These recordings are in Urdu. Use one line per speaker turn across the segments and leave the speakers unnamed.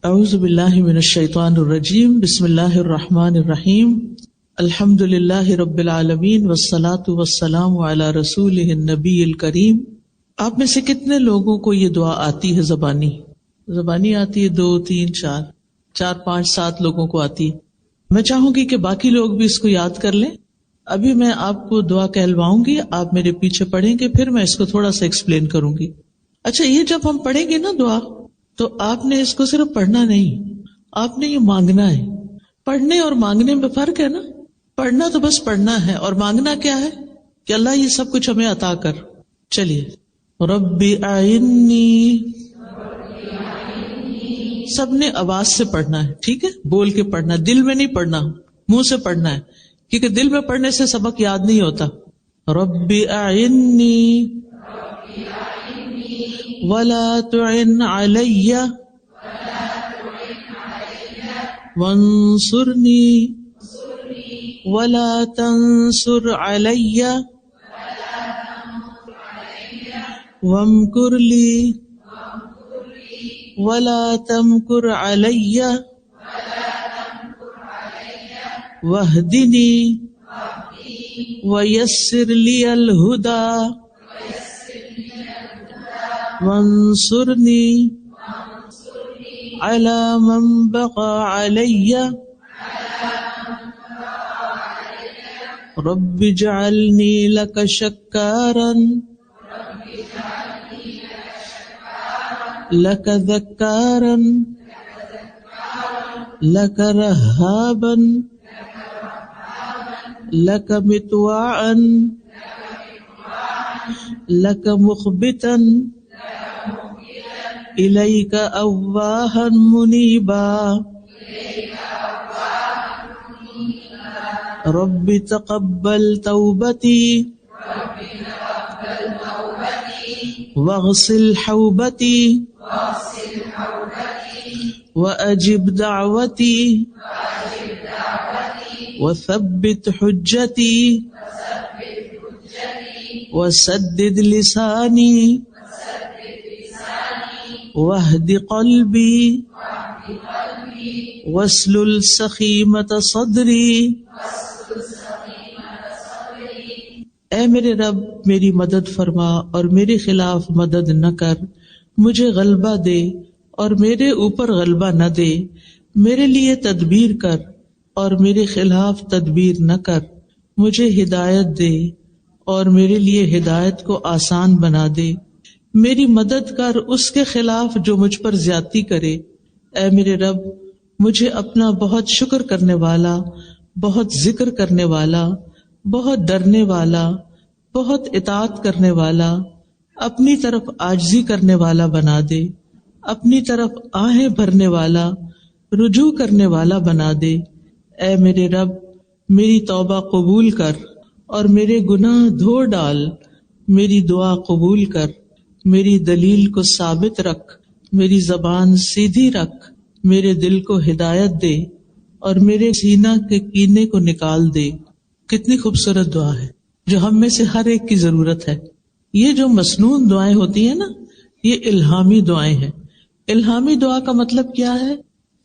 اعوذ باللہ من الشیطان الرجیم بسم اللہ الرحمن الرحیم الحمد للہ رب العالمین والصلاة والسلام علی رسولہ النبی الکریم۔ آپ میں سے کتنے لوگوں کو یہ دعا آتی ہے؟ زبانی آتی ہے؟ 2 3 4 5 7 لوگوں کو آتی ہے۔ میں چاہوں گی کہ باقی لوگ بھی اس کو یاد کر لیں۔ ابھی میں آپ کو دعا کہلواؤں گی، آپ میرے پیچھے پڑھیں گے، پھر میں اس کو تھوڑا سا ایکسپلین کروں گی۔ اچھا، یہ جب ہم پڑھیں گے نا دعا، تو آپ نے اس کو صرف پڑھنا نہیں، آپ نے یہ مانگنا ہے۔ پڑھنے اور مانگنے میں فرق ہے نا۔ پڑھنا تو بس پڑھنا ہے، اور مانگنا کیا ہے کہ اللہ یہ سب کچھ ہمیں عطا کر۔ چلیے، ربی اعنی، سب نے آواز سے پڑھنا ہے، ٹھیک ہے؟ بول کے پڑھنا، دل میں نہیں پڑھنا، منہ سے پڑھنا ہے، کیونکہ دل میں پڑھنے سے سبق یاد نہیں ہوتا۔ ربی اعنی ولا تعن علی وانصرنی ولا تنصر علی وامکر لی ولا تمکر علی واہدنی ویسر لی الہدی وانصرنی علی من بغی علی رب اجعلنی لک شکارا لک ذکارا لک رہابا لک مطواعا لک مخبتا الیک اواہا منیبا رب تقبل توبتی واغسل حوبتی واجب دعوتی وثبت حجتی وسدد لسانی واہد قلبی واسلل سخیمۃ صدری۔ اے میرے رب، میری مدد فرما اور میرے خلاف مدد نہ کر، مجھے غلبہ دے اور میرے اوپر غلبہ نہ دے، میرے لیے تدبیر کر اور میرے خلاف تدبیر نہ کر، مجھے ہدایت دے اور میرے لیے ہدایت کو آسان بنا دے، میری مدد کر اس کے خلاف جو مجھ پر زیادتی کرے۔ اے میرے رب، مجھے اپنا بہت شکر کرنے والا، بہت ذکر کرنے والا، بہت ڈرنے والا، بہت اطاعت کرنے والا، اپنی طرف عاجزی کرنے والا بنا دے، اپنی طرف آہیں بھرنے والا، رجوع کرنے والا بنا دے۔ اے میرے رب، میری توبہ قبول کر اور میرے گناہ دھو ڈال، میری دعا قبول کر، میری دلیل کو ثابت رکھ، میری زبان سیدھی رکھ، میرے دل کو ہدایت دے اور میرے سینہ کے کینے کو نکال دے۔ کتنی خوبصورت دعا ہے جو ہم میں سے ہر ایک کی ضرورت ہے۔ یہ جو مسنون دعائیں ہوتی ہیں نا، یہ الہامی دعائیں ہیں۔ الہامی دعا کا مطلب کیا ہے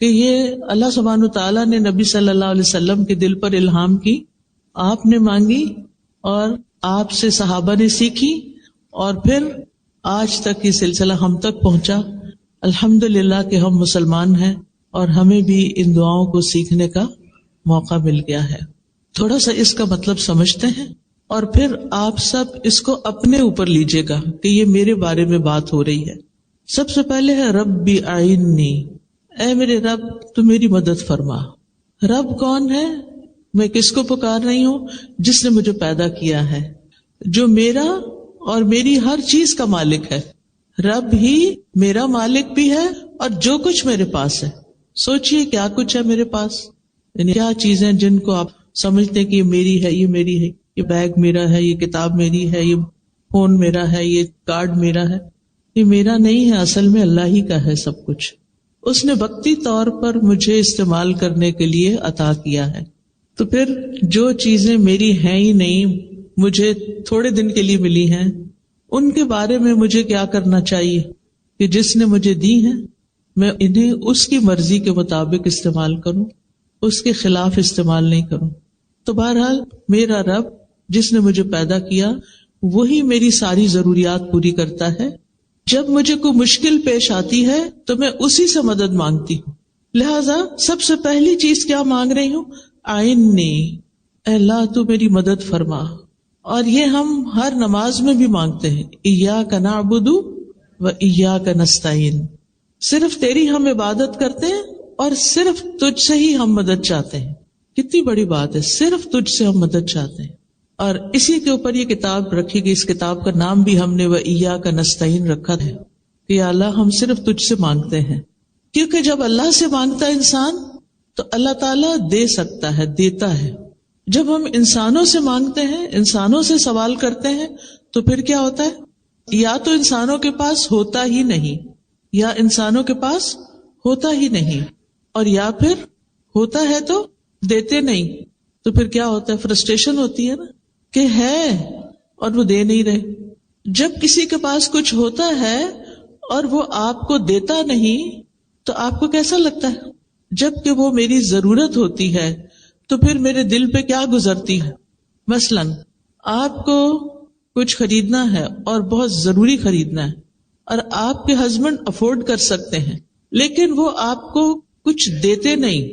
کہ یہ اللہ سبحانہ تعالیٰ نے نبی صلی اللہ علیہ وسلم کے دل پر الہام کی، آپ نے مانگی اور آپ سے صحابہ نے سیکھی، اور پھر آج تک یہ سلسلہ ہم تک پہنچا۔ الحمدللہ کہ ہم مسلمان ہیں اور ہمیں بھی ان دعاؤں کو سیکھنے کا موقع مل گیا ہے۔ تھوڑا سا اس کا مطلب سمجھتے ہیں اور پھر آپ سب اس کو اپنے اوپر لیجئے گا کہ یہ میرے بارے میں بات ہو رہی ہے۔ سب سے پہلے ہے ربی اعنی، اے میرے رب تو میری مدد فرما۔ رب کون ہے؟ میں کس کو پکار رہی ہوں؟ جس نے مجھے پیدا کیا ہے، جو میرا اور میری ہر چیز کا مالک ہے۔ رب ہی میرا مالک بھی ہے اور جو کچھ میرے پاس ہے۔ سوچئے کیا کچھ ہے میرے پاس، یعنی کیا چیزیں جن کو آپ سمجھتے کہ یہ میری ہے، یہ میری ہے، یہ بیگ میرا ہے، یہ کتاب میری ہے، یہ فون میرا ہے، یہ کارڈ میرا ہے۔ یہ میرا نہیں ہے، اصل میں اللہ ہی کا ہے سب کچھ۔ اس نے وقتی طور پر مجھے استعمال کرنے کے لیے عطا کیا ہے۔ تو پھر جو چیزیں میری ہیں ہی نہیں، مجھے تھوڑے دن کے لیے ملی ہیں، ان کے بارے میں مجھے کیا کرنا چاہیے کہ جس نے مجھے دی ہیں میں انہیں اس کی مرضی کے مطابق استعمال کروں، اس کے خلاف استعمال نہیں کروں. تو بہرحال میرا رب جس نے مجھے پیدا کیا وہی میری ساری ضروریات پوری کرتا ہے. جب مجھے کوئی مشکل پیش آتی ہے تو میں اسی سے مدد مانگتی ہوں. لہذا سب سے پہلی چیز کیا مانگ رہی ہوں؟ اعِنِّی، اے اللہ تو میری مدد فرما. اور یہ ہم ہر نماز میں بھی مانگتے ہیں، ایاک نعبد و ایاک نستعین. صرف تیری ہم عبادت کرتے ہیں اور صرف تجھ سے ہی ہم مدد چاہتے ہیں. کتنی بڑی بات ہے، صرف تجھ سے ہم مدد چاہتے ہیں. اور اسی کے اوپر یہ کتاب رکھی گئی. اس کتاب کا نام بھی ہم نے وَإِيَّاكَ نَسْتَعِينُ رکھا ہے کہ یا اللہ ہم صرف تجھ سے مانگتے ہیں. کیونکہ جب اللہ سے مانگتا ہے انسان تو اللہ تعالیٰ دے سکتا ہے، دیتا ہے. جب ہم انسانوں سے مانگتے ہیں، انسانوں سے سوال کرتے ہیں تو پھر کیا ہوتا ہے؟ یا تو انسانوں کے پاس ہوتا ہی نہیں، یا انسانوں کے پاس ہوتا ہی نہیں، اور یا پھر ہوتا ہے تو دیتے نہیں. تو پھر کیا ہوتا ہے؟ فرسٹریشن ہوتی ہے نا کہ ہے اور وہ دے نہیں رہے. جب کسی کے پاس کچھ ہوتا ہے اور وہ آپ کو دیتا نہیں تو آپ کو کیسا لگتا ہے؟ جب کہ وہ میری ضرورت ہوتی ہے تو پھر میرے دل پہ کیا گزرتی ہے؟ مثلاً آپ کو کچھ خریدنا ہے اور بہت ضروری خریدنا ہے اور آپ کے ہسبینڈ افورڈ کر سکتے ہیں، لیکن وہ آپ کو کچھ دیتے نہیں،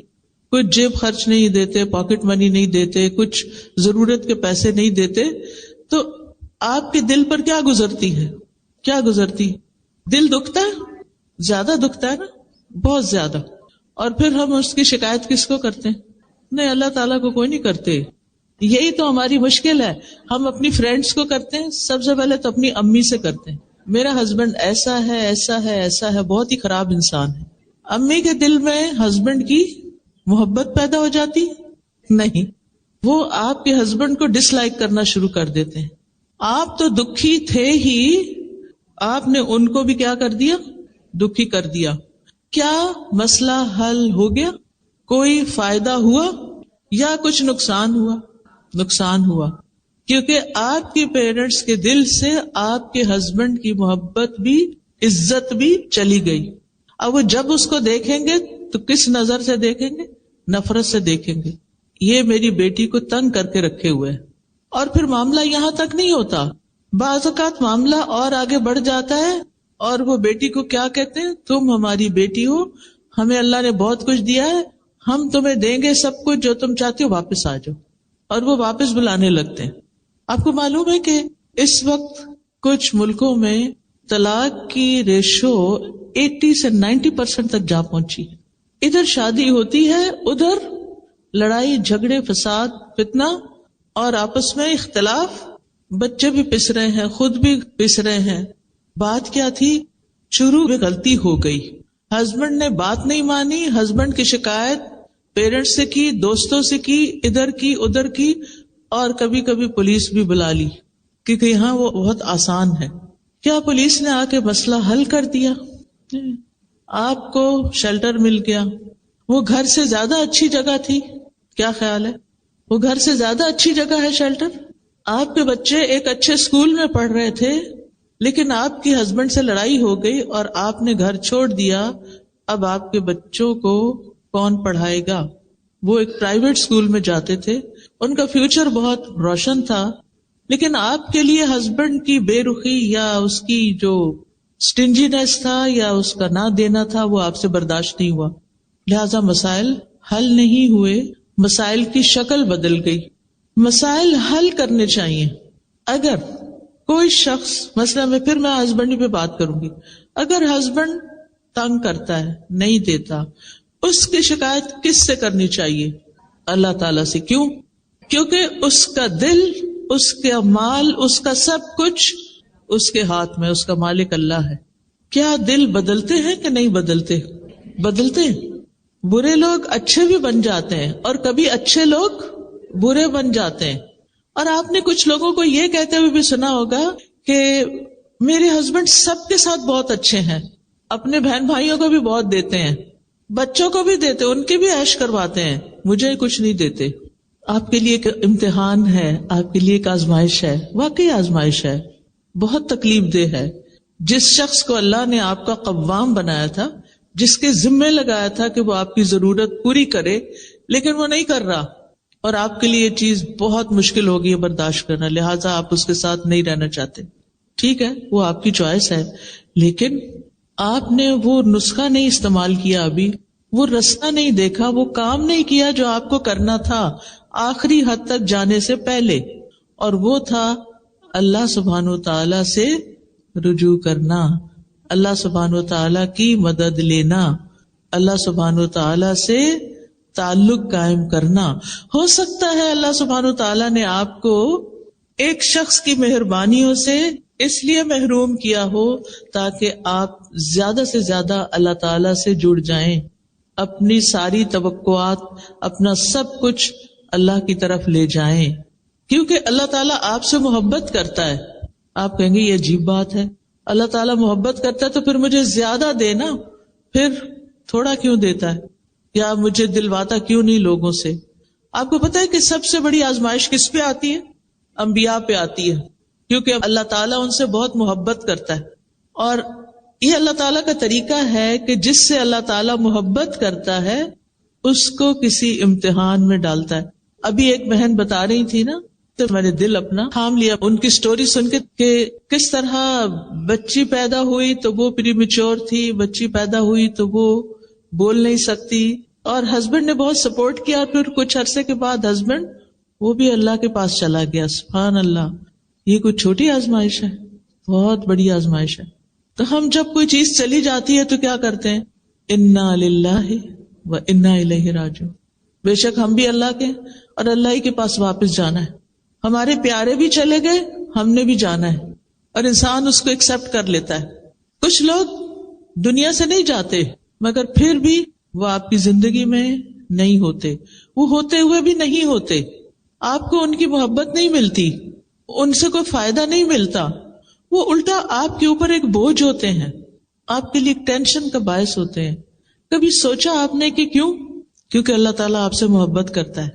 کچھ جیب خرچ نہیں دیتے، پاکٹ منی نہیں دیتے، کچھ ضرورت کے پیسے نہیں دیتے، تو آپ کے دل پر کیا گزرتی ہے؟ کیا گزرتی؟ دل دکھتا ہے، زیادہ دکھتا ہے نا، بہت زیادہ. اور پھر ہم اس کی شکایت کس کو کرتے ہیں؟ نہیں، اللہ تعالیٰ کو کوئی نہیں کرتے. یہی تو ہماری مشکل ہے. ہم اپنی فرینڈس کو کرتے ہیں، سب سے پہلے تو اپنی امی سے کرتے ہیں، میرا ہسبینڈ ایسا ہے ایسا ہے ایسا ہے، بہت ہی خراب انسان ہے. امی کے دل میں ہسبینڈ کی محبت پیدا ہو جاتی؟ نہیں، وہ آپ کے ہسبینڈ کو ڈس لائک کرنا شروع کر دیتے ہیں. آپ تو دکھی تھے ہی، آپ نے ان کو بھی کیا کر دیا؟ دکھی کر دیا. کیا مسئلہ حل ہو گیا؟ کوئی فائدہ ہوا یا کچھ نقصان ہوا؟ نقصان ہوا، کیونکہ آپ کے پیرنٹس کے دل سے آپ کے ہسبینڈ کی محبت بھی عزت بھی چلی گئی. اب وہ جب اس کو دیکھیں گے تو کس نظر سے دیکھیں گے؟ نفرت سے دیکھیں گے. یہ میری بیٹی کو تنگ کر کے رکھے ہوئے. اور پھر معاملہ یہاں تک نہیں ہوتا، بعض اوقات معاملہ اور آگے بڑھ جاتا ہے اور وہ بیٹی کو کیا کہتے ہیں؟ تم ہماری بیٹی ہو، ہمیں اللہ نے بہت کچھ دیا ہے، ہم تمہیں دیں گے سب کچھ جو تم چاہتے ہو، واپس آ جاؤ. اور وہ واپس بلانے لگتے ہیں. آپ کو معلوم ہے کہ اس وقت کچھ ملکوں میں طلاق کی ریشو 80 سے 90% تک جا پہنچی. ادھر شادی ہوتی ہے، ادھر لڑائی جھگڑے فساد فتنہ اور آپس میں اختلاف، بچے بھی پس رہے ہیں، خود بھی پس رہے ہیں. بات کیا تھی؟ شروع میں غلطی ہو گئی، ہسبینڈ نے بات نہیں مانی، ہسبینڈ کی شکایت پیرنٹس سے کی، دوستوں سے کی، ادھر کی ادھر کی، اور کبھی کبھی پولیس بھی بلا لی کیونکہ یہاں وہ بہت آسان ہے. کیا پولیس نے آ کے مسئلہ حل کر دیا؟ آپ کو شیلٹر مل گیا. وہ گھر سے زیادہ اچھی جگہ تھی. کیا خیال ہے؟ وہ گھر سے زیادہ اچھی جگہ ہے شیلٹر. آپ کے بچے ایک اچھے اسکول میں پڑھ رہے تھے، لیکن آپ کی ہسبینڈ سے لڑائی ہو گئی اور آپ نے گھر چھوڑ دیا. اب آپ کے بچوں کو کون پڑھائے گا؟ وہ ایک پرائیویٹ اسکول میں جاتے تھے، ان کا فیوچر بہت روشن تھا، لیکن آپ کے لیے ہسبینڈ کی بے رخی یا اس کی جو سٹنجینس تھا یا اس کا نہ دینا تھا وہ آپ سے برداشت نہیں ہوا. لہذا مسائل حل نہیں ہوئے، مسائل کی شکل بدل گئی. مسائل حل کرنے چاہیے. اگر کوئی شخص، مثلا میں ہسبینڈ پہ بات کروں گی، اگر ہسبینڈ تنگ کرتا ہے، نہیں دیتا، اس کی شکایت کس سے کرنی چاہیے؟ اللہ تعالیٰ سے. کیوں؟ کیونکہ اس کا دل، اس کا مال، اس کا سب کچھ اس کے ہاتھ میں، اس کا مالک اللہ ہے. کیا دل بدلتے ہیں کہ نہیں بدلتے؟ بدلتے ہیں. برے لوگ اچھے بھی بن جاتے ہیں اور کبھی اچھے لوگ برے بن جاتے ہیں. اور آپ نے کچھ لوگوں کو یہ کہتے ہوئے بھی سنا ہوگا کہ میرے ہسبینڈ سب کے ساتھ بہت اچھے ہیں، اپنے بہن بھائیوں کو بھی بہت دیتے ہیں، بچوں کو بھی دیتے، ان کے بھی عیش کرواتے ہیں، مجھے کچھ نہیں دیتے. آپ کے لیے ایک امتحان ہے، آپ کے لیے ایک آزمائش ہے. واقعی آزمائش ہے، بہت تکلیف دہ ہے. جس شخص کو اللہ نے آپ کا قوام بنایا تھا، جس کے ذمے لگایا تھا کہ وہ آپ کی ضرورت پوری کرے، لیکن وہ نہیں کر رہا، اور آپ کے لیے یہ چیز بہت مشکل ہوگی برداشت کرنا، لہٰذا آپ اس کے ساتھ نہیں رہنا چاہتے. ٹھیک ہے، وہ آپ کی چوائس ہے، لیکن آپ نے وہ نسخہ نہیں استعمال کیا، ابھی وہ رستہ نہیں دیکھا، وہ کام نہیں کیا جو آپ کو کرنا تھا آخری حد تک جانے سے پہلے، اور وہ تھا اللہ سبحانہ و تعالی سے رجوع کرنا، اللہ سبحانہ و تعالی کی مدد لینا، اللہ سبحانہ و تعالی سے تعلق قائم کرنا. ہو سکتا ہے اللہ سبحانہ و تعالی نے آپ کو ایک شخص کی مہربانیوں سے اس لیے محروم کیا ہو تاکہ آپ زیادہ سے زیادہ اللہ تعالی سے جڑ جائیں، اپنی ساری توقعات، اپنا سب کچھ اللہ کی طرف لے جائیں، کیونکہ اللہ تعالیٰ آپ سے محبت کرتا ہے. آپ کہیں گے یہ عجیب بات ہے، اللہ تعالیٰ محبت کرتا ہے تو پھر مجھے زیادہ دینا، پھر تھوڑا کیوں دیتا ہے، یا مجھے دلواتا کیوں نہیں لوگوں سے. آپ کو پتا ہے کہ سب سے بڑی آزمائش کس پہ آتی ہے؟ انبیاء پہ آتی ہے، کیونکہ اللہ تعالیٰ ان سے بہت محبت کرتا ہے. اور یہ اللہ تعالیٰ کا طریقہ ہے کہ جس سے اللہ تعالیٰ محبت کرتا ہے اس کو کسی امتحان میں ڈالتا ہے. ابھی ایک بہن بتا رہی تھی نا، تو میں نے دل اپنا تھام لیا ان کی سٹوری سن کے کہ کس طرح بچی پیدا ہوئی تو وہ پری میچور تھی، بچی پیدا ہوئی تو وہ بول نہیں سکتی، اور ہسبینڈ نے بہت سپورٹ کیا، پھر کچھ عرصے کے بعد ہسبینڈ وہ بھی اللہ کے پاس چلا گیا. سبحان اللہ، یہ کوئی چھوٹی آزمائش ہے، بہت بڑی آزمائش ہے. تو ہم جب کوئی چیز چلی جاتی ہے تو کیا کرتے ہیں؟ انا للہ و انا الیہ راجعون، بے شک ہم بھی اللہ کے اور اللہ ہی کے پاس واپس جانا ہے. ہمارے پیارے بھی چلے گئے، ہم نے بھی جانا ہے، اور انسان اس کو ایکسپٹ کر لیتا ہے. کچھ لوگ دنیا سے نہیں جاتے مگر پھر بھی وہ آپ کی زندگی میں نہیں ہوتے، وہ ہوتے ہوئے بھی نہیں ہوتے، آپ کو ان کی محبت نہیں ملتی، ان سے کوئی فائدہ نہیں ملتا، وہ الٹا آپ کے اوپر ایک بوجھ ہوتے ہیں، آپ کے لیے ٹینشن کا باعث ہوتے ہیں. کبھی سوچا آپ نے کہ کیوں؟ کیونکہ اللہ تعالیٰ آپ سے محبت کرتا ہے.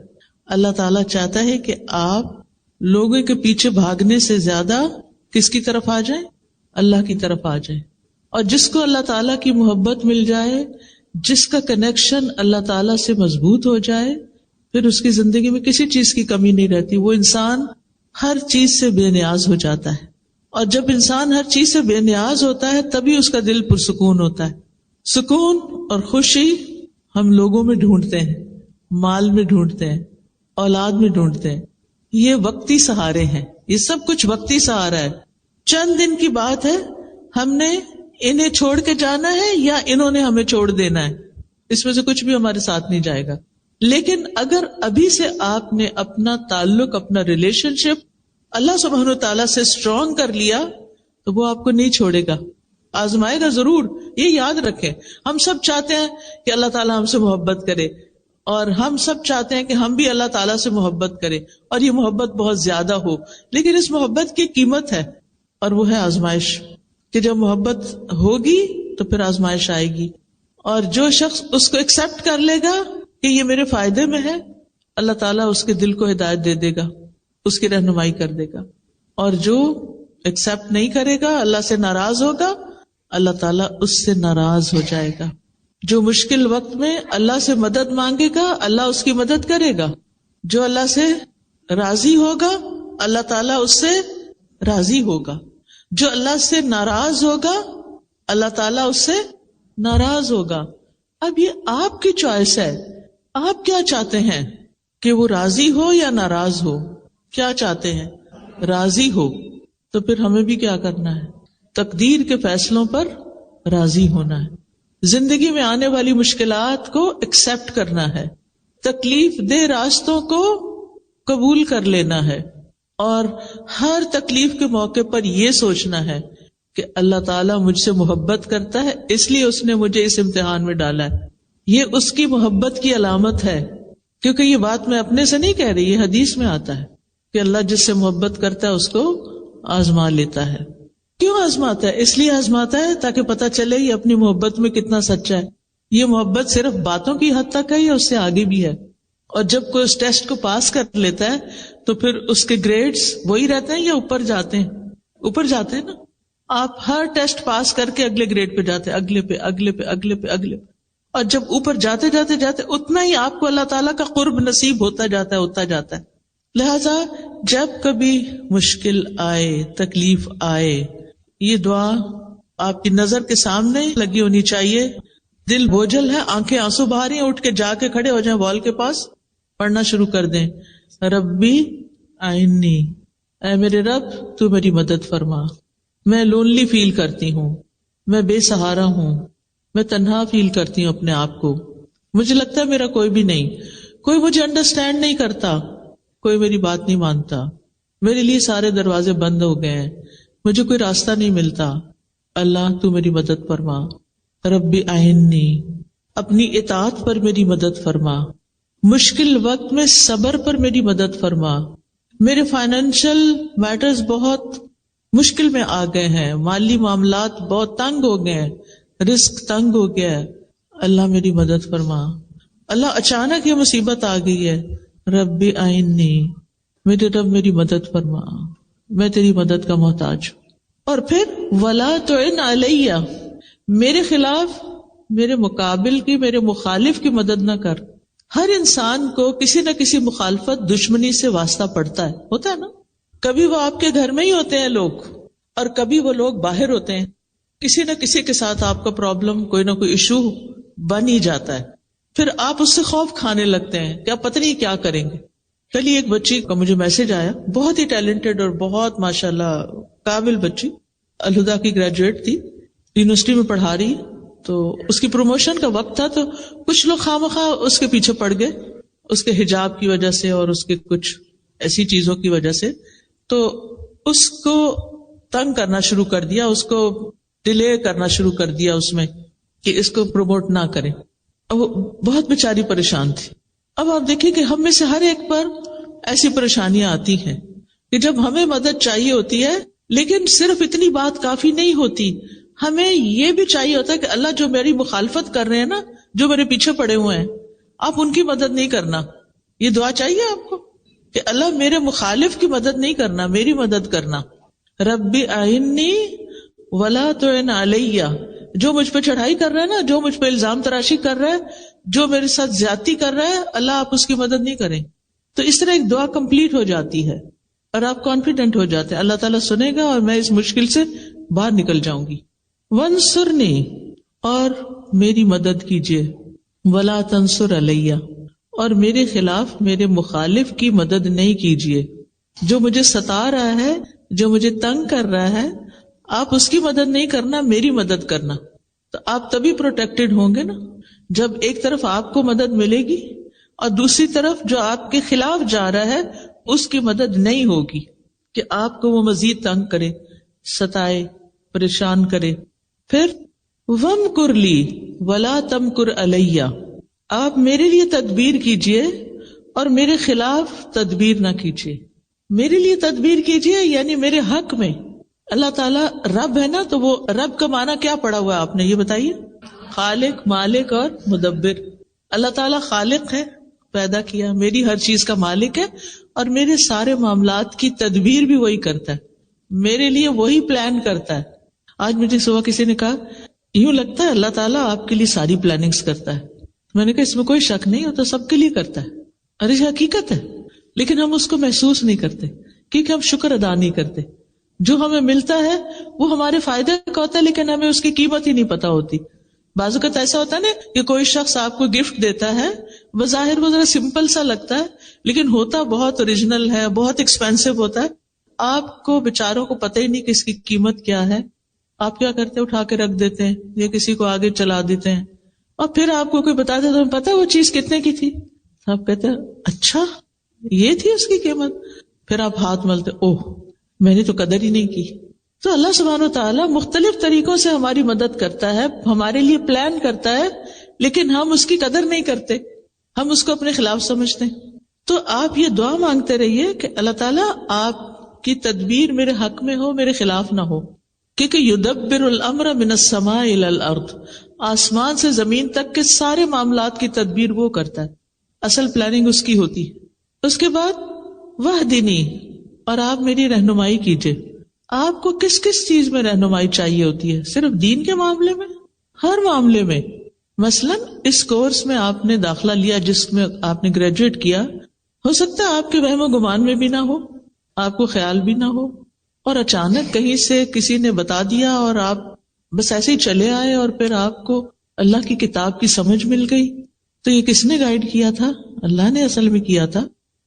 اللہ تعالیٰ چاہتا ہے کہ آپ لوگوں کے پیچھے بھاگنے سے زیادہ کس کی طرف آ جائیں؟ اللہ کی طرف آ جائیں. اور جس کو اللہ تعالیٰ کی محبت مل جائے، جس کا کنیکشن اللہ تعالیٰ سے مضبوط ہو جائے، پھر اس کی زندگی میں کسی چیز کی کمی نہیں رہتی. وہ انسان ہر چیز سے بے نیاز ہو جاتا ہے، اور جب انسان ہر چیز سے بے نیاز ہوتا ہے تبھی اس کا دل پرسکون ہوتا ہے. سکون اور خوشی ہم لوگوں میں ڈھونڈتے ہیں، مال میں ڈھونڈتے ہیں، اولاد میں ڈھونڈتے ہیں. یہ وقتی سہارے ہیں، یہ سب کچھ وقتی سہارا ہے، چند دن کی بات ہے. ہم نے انہیں چھوڑ کے جانا ہے یا انہوں نے ہمیں چھوڑ دینا ہے، اس میں سے کچھ بھی ہمارے ساتھ نہیں جائے گا. لیکن اگر ابھی سے آپ نے اپنا تعلق، اپنا ریلیشن شپ اللہ سبحانہ تعالیٰ سے اسٹرانگ کر لیا تو وہ آپ کو نہیں چھوڑے گا، آزمائے گا ضرور. یہ یاد رکھیں، ہم سب چاہتے ہیں کہ اللہ تعالیٰ ہم سے محبت کرے، اور ہم سب چاہتے ہیں کہ ہم بھی اللہ تعالیٰ سے محبت کریں، اور یہ محبت بہت زیادہ ہو. لیکن اس محبت کی قیمت ہے، اور وہ ہے آزمائش، کہ جب محبت ہوگی تو پھر آزمائش آئے گی. اور جو شخص اس کو ایکسپٹ کر لے گا کہ یہ میرے فائدے میں ہے، اللہ تعالیٰ اس کے دل کو ہدایت دے دے گا، اس کی رہنمائی کر دے گا. اور جو ایکسپٹ نہیں کرے گا، اللہ سے ناراض ہوگا، اللہ تعالیٰ اس سے ناراض ہو جائے گا. جو مشکل وقت میں اللہ سے مدد مانگے گا، اللہ اس کی مدد کرے گا. جو اللہ سے راضی ہوگا، اللہ تعالیٰ اس سے راضی ہوگا. جو اللہ سے ناراض ہوگا، اللہ تعالیٰ اس سے ناراض ہوگا. اب یہ آپ کی چوائس ہے، آپ کیا چاہتے ہیں؟ کہ وہ راضی ہو یا ناراض ہو؟ کیا چاہتے ہیں؟ راضی ہو. تو پھر ہمیں بھی کیا کرنا ہے؟ تقدیر کے فیصلوں پر راضی ہونا ہے. زندگی میں آنے والی مشکلات کو ایکسپٹ کرنا ہے، تکلیف دہ راستوں کو قبول کر لینا ہے، اور ہر تکلیف کے موقع پر یہ سوچنا ہے کہ اللہ تعالیٰ مجھ سے محبت کرتا ہے، اس لیے اس نے مجھے اس امتحان میں ڈالا ہے. یہ اس کی محبت کی علامت ہے، کیونکہ یہ بات میں اپنے سے نہیں کہہ رہی، یہ حدیث میں آتا ہے کہ اللہ جس سے محبت کرتا ہے اس کو آزما لیتا ہے. کیوں آزماتا ہے؟ اس لیے آزماتا ہے تاکہ پتہ چلے یہ اپنی محبت میں کتنا سچا ہے. یہ محبت صرف باتوں کی حد تک ہے یا اس سے آگے بھی ہے؟ اور جب کوئی اس ٹیسٹ کو پاس کر لیتا ہے تو پھر اس کے گریڈز وہی رہتے ہیں یا اوپر جاتے ہیں؟ اوپر جاتے ہیں نا. آپ ہر ٹیسٹ پاس کر کے اگلے گریڈ پہ جاتے، اگلے پہ اگلے پہ اگلے پہ اگلے پہ، اور جب اوپر جاتے جاتے جاتے اتنا ہی آپ کو اللہ تعالیٰ کا قرب نصیب ہوتا جاتا ہے. لہذا جب کبھی مشکل آئے، تکلیف آئے، یہ دعا آپ کی نظر کے سامنے لگی ہونی چاہیے. دل بوجھل ہے، آنکھیں آنسو بہا رہی ہیں، اٹھ کے جا کے کھڑے ہو جائیں وال کے پاس، پڑھنا شروع کر دیں، ربی آئینی، اے میرے رب تو میری مدد فرما. میں لونلی فیل کرتی ہوں، میں بے سہارا ہوں، میں تنہا فیل کرتی ہوں اپنے آپ کو، مجھے لگتا ہے میرا کوئی بھی نہیں، کوئی مجھے انڈرسٹینڈ نہیں کرتا، کوئی میری بات نہیں مانتا، میرے لیے سارے دروازے بند ہو گئے ہیں، مجھے کوئی راستہ نہیں ملتا. اللہ تو میری مدد فرما. ربی آئینی، اپنی اطاعت پر میری مدد فرما، مشکل وقت میں صبر پر میری مدد فرما. میرے فائنینشل میٹرز بہت مشکل میں آ گئے ہیں، مالی معاملات بہت تنگ ہو گئے ہیں، رزق تنگ ہو گیا ہے، اللہ میری مدد فرما. اللہ اچانک یہ مصیبت آ گئی ہے، ربی آئینی، میرے رب میری مدد فرما، میں تیری مدد کا محتاج ہوں. اور پھر ولا تعن علیہ، میرے خلاف، میرے مقابل کی، میرے مخالف کی مدد نہ کر. ہر انسان کو کسی نہ کسی مخالفت، دشمنی سے واسطہ پڑتا ہے، ہوتا ہے نا. کبھی وہ آپ کے گھر میں ہی ہوتے ہیں لوگ، اور کبھی وہ لوگ باہر ہوتے ہیں. کسی نہ کسی کے ساتھ آپ کا پرابلم، کوئی نہ کوئی ایشو بن ہی جاتا ہے. پھر آپ اس سے خوف کھانے لگتے ہیں کہ آپ پتہ نہیں کیا کریں گے. کل ایک بچی کا مجھے میسج آیا، بہت ہی ٹیلنٹڈ اور بہت ماشاءاللہ قابل بچی، الہدا کی گریجویٹ تھی، یونیورسٹی میں پڑھا رہی. تو اس کی پروموشن کا وقت تھا، تو کچھ لوگ خواہ اس کے پیچھے پڑ گئے، اس کے حجاب کی وجہ سے اور اس کے کچھ ایسی چیزوں کی وجہ سے. تو اس کو تنگ کرنا شروع کر دیا، اس کو ڈیلے کرنا شروع کر دیا اس میں کہ اس کو پروموٹ نہ کریں. اب وہ بہت بیچاری پریشان تھی. اب آپ دیکھیں کہ ہم میں سے ہر ایک پر ایسی پریشانیاں آتی ہیں کہ جب ہمیں مدد چاہیے ہوتی ہے، لیکن صرف اتنی بات کافی نہیں ہوتی، ہمیں یہ بھی چاہیے ہوتا ہے کہ اللہ جو میری مخالفت کر رہے ہیں نا، جو میرے پیچھے پڑے ہوئے ہیں، آپ ان کی مدد نہیں کرنا. یہ دعا چاہیے آپ کو کہ اللہ میرے مخالف کی مدد نہیں کرنا، میری مدد کرنا. ربی آئینی ولا تعن علیہ، جو مجھ پہ چڑھائی کر رہا ہے نا، جو مجھ پہ الزام تراشی کر رہا ہے، جو میرے ساتھ زیادتی کر رہا ہے، اللہ آپ اس کی مدد نہیں کریں. تو اس طرح ایک دعا کمپلیٹ ہو جاتی ہے اور آپ کانفیڈنٹ ہو جاتے ہیں اللہ تعالیٰ سنے گا اور میں اس مشکل سے باہر نکل جاؤں گی. وانصرنی، اور میری مدد کیجیے، ولا تنصر علیہ، اور میرے خلاف، میرے مخالف کی مدد نہیں کیجیے. جو مجھے ستا رہا ہے، جو مجھے تنگ کر رہا ہے، آپ اس کی مدد نہیں کرنا، میری مدد کرنا. تو آپ تبھی پروٹیکٹڈ ہوں گے نا جب ایک طرف آپ کو مدد ملے گی اور دوسری طرف جو آپ کے خلاف جا رہا ہے اس کی مدد نہیں ہوگی کہ آپ کو وہ مزید تنگ کرے، ستائے، پریشان کرے. پھر وَامْكُرْ لِي وَلَا تَمْكُرْ عَلَيَّ، آپ میرے لیے تدبیر کیجئے اور میرے خلاف تدبیر نہ کیجئے. میرے لیے تدبیر کیجئے یعنی میرے حق میں. اللہ تعالیٰ رب ہے نا، تو وہ رب کا معنی کیا پڑا ہوا ہے آپ نے، یہ بتائیے؟ خالق، مالک اور مدبر. اللہ تعالیٰ خالق ہے، پیدا کیا، میری ہر چیز کا مالک ہے، اور میرے سارے معاملات کی تدبیر بھی وہی کرتا ہے، میرے لیے وہی پلان کرتا ہے. آج مجھے صبح کسی نے کہا یوں لگتا ہے اللہ تعالیٰ آپ کے لیے ساری پلاننگز کرتا ہے. میں نے کہا اس میں کوئی شک نہیں ہوتا، سب کے لیے کرتا ہے. ارے یہ حقیقت ہے، لیکن ہم اس کو محسوس نہیں کرتے کیونکہ ہم شکر ادا نہیں کرتے. جو ہمیں ملتا ہے وہ ہمارے فائدے کا ہوتا ہے، لیکن ہمیں اس کی قیمت ہی نہیں پتا ہوتی. بعض اوقات ایسا ہوتا ہے نا کہ کوئی شخص آپ کو گفٹ دیتا ہے، بظاہر وہ ذرا سمپل سا لگتا ہے لیکن ہوتا بہت اوریجنل ہے، بہت ایکسپینسو ہوتا ہے. آپ کو بیچاروں کو پتہ ہی نہیں کہ اس کی قیمت کیا ہے. آپ کیا کرتے ہیں؟ اٹھا کے رکھ دیتے ہیں یا کسی کو آگے چلا دیتے ہیں، اور پھر آپ کو کوئی بتا دے تو پتا وہ چیز کتنے کی تھی. آپ کہتے ہیں اچھا یہ تھی اس کی قیمت. پھر آپ ہاتھ ملتے، اوہ میں نے تو قدر ہی نہیں کی. تو اللہ سبحانہ و تعالیٰ مختلف طریقوں سے ہماری مدد کرتا ہے، ہمارے لیے پلان کرتا ہے، لیکن ہم اس کی قدر نہیں کرتے، ہم اس کو اپنے خلاف سمجھتے ہیں. تو آپ یہ دعا مانگتے رہیے کہ اللہ تعالیٰ آپ کی تدبیر میرے حق میں ہو، میرے خلاف نہ ہو. کیونکہ یدبر الامر من السماء الى الارض، آسمان سے زمین تک کے سارے معاملات کی تدبیر وہ کرتا ہے، اصل پلاننگ اس کی ہوتی ہے. اس کے بعد وہدنی، اور آپ میری رہنمائی کیجئے. آپ کو کس کس چیز میں رہنمائی چاہیے ہوتی ہے؟ صرف دین کے معاملے میں؟ ہر معاملے میں. مثلا اس کورس میں آپ نے داخلہ لیا جس میں آپ نے گریجویٹ کیا، ہو سکتا ہے آپ کے وہم و گمان میں بھی نہ ہو، آپ کو خیال بھی نہ ہو، اور اچانک کہیں سے کسی نے بتا دیا اور آپ بس ایسے ہی چلے آئے، اور پھر آپ کو اللہ کی کتاب کی سمجھ مل گئی. تو یہ کس نے گائیڈ کیا تھا؟ اللہ نے اصل میں کیا تھا،